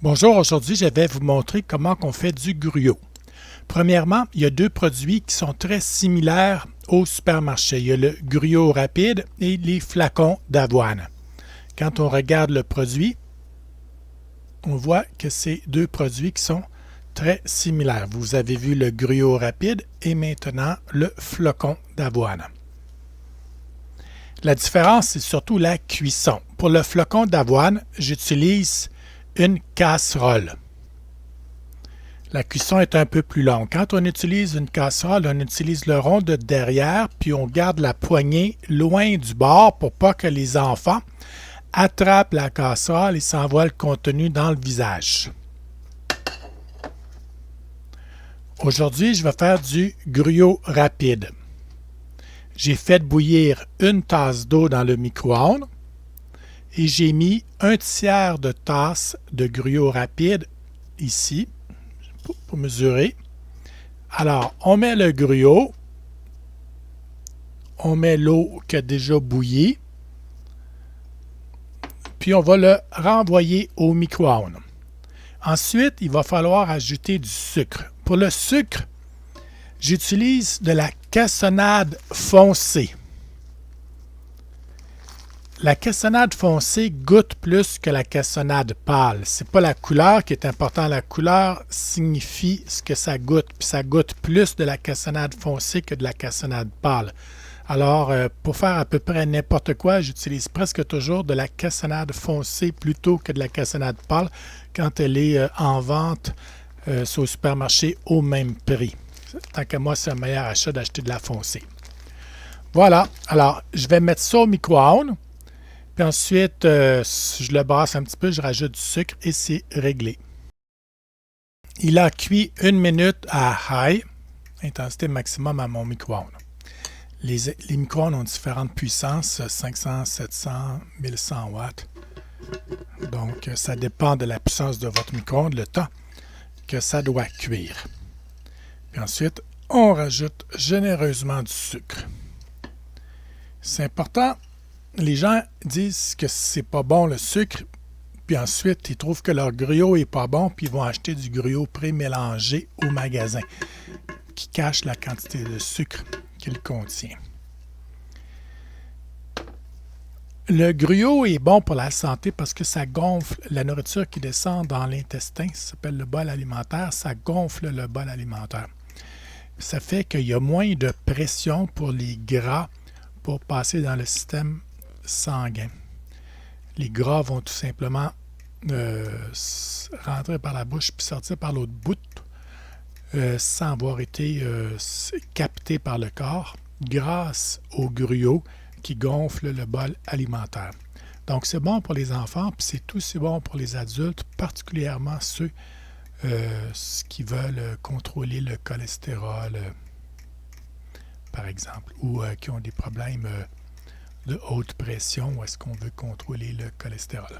Bonjour, aujourd'hui je vais vous montrer comment on fait du gruau. Premièrement, il y a deux produits qui sont très similaires au supermarché. Il y a le gruau rapide et les flacons d'avoine. Quand on regarde le produit, on voit que c'est deux produits qui sont très similaires. Vous avez vu le gruau rapide et maintenant le flocon d'avoine. La différence, c'est surtout la cuisson. Pour le flocon d'avoine, j'utilise une casserole. La cuisson est un peu plus longue. Quand on utilise une casserole, on utilise le rond de derrière, puis on garde la poignée loin du bord pour pas que les enfants attrapent la casserole et s'envoient le contenu dans le visage. Aujourd'hui, je vais faire du gruau rapide. J'ai fait bouillir une tasse d'eau dans le micro-ondes et j'ai mis un tiers de tasse de gruau rapide ici pour mesurer. Alors, on met le gruau, on met l'eau qui a déjà bouilli, puis on va le renvoyer au micro-ondes. Ensuite, il va falloir ajouter du sucre. Pour le sucre, j'utilise de la cassonade foncée. La cassonade foncée goûte plus que la cassonade pâle. Ce n'est pas la couleur qui est importante. La couleur signifie ce que ça goûte. Puis ça goûte plus de la cassonade foncée que de la cassonade pâle. Alors, pour faire à peu près n'importe quoi, j'utilise presque toujours de la cassonade foncée plutôt que de la cassonade pâle quand elle est en vente au supermarché au même prix. Tant qu'à moi, c'est un meilleur achat d'acheter de la foncée. Voilà. Alors, je vais mettre ça au micro-ondes. Puis ensuite, je le brasse un petit peu, je rajoute du sucre et c'est réglé. Il a cuit 1 minute à high, intensité maximum à mon micro-ondes. Les micro-ondes ont différentes puissances, 500, 700, 1100 watts. Donc, ça dépend de la puissance de votre micro-ondes, le temps que ça doit cuire. Puis ensuite, on rajoute généreusement du sucre. C'est important. Les gens disent que c'est pas bon le sucre, puis ensuite ils trouvent que leur gruau est pas bon, puis ils vont acheter du gruau pré-mélangé au magasin qui cache la quantité de sucre qu'il contient. Le gruau est bon pour la santé parce que ça gonfle la nourriture qui descend dans l'intestin, ça s'appelle le bol alimentaire, ça gonfle le bol alimentaire. Ça fait qu'il y a moins de pression pour les gras pour passer dans le système sanguin. Les gras vont tout simplement rentrer par la bouche puis sortir par l'autre bout sans avoir été captés par le corps grâce au gruau qui gonfle le bol alimentaire. Donc, c'est bon pour les enfants puis c'est aussi bon pour les adultes, particulièrement ceux qui veulent contrôler le cholestérol, par exemple, ou qui ont des problèmes de haute pression ou est-ce qu'on veut contrôler le cholestérol.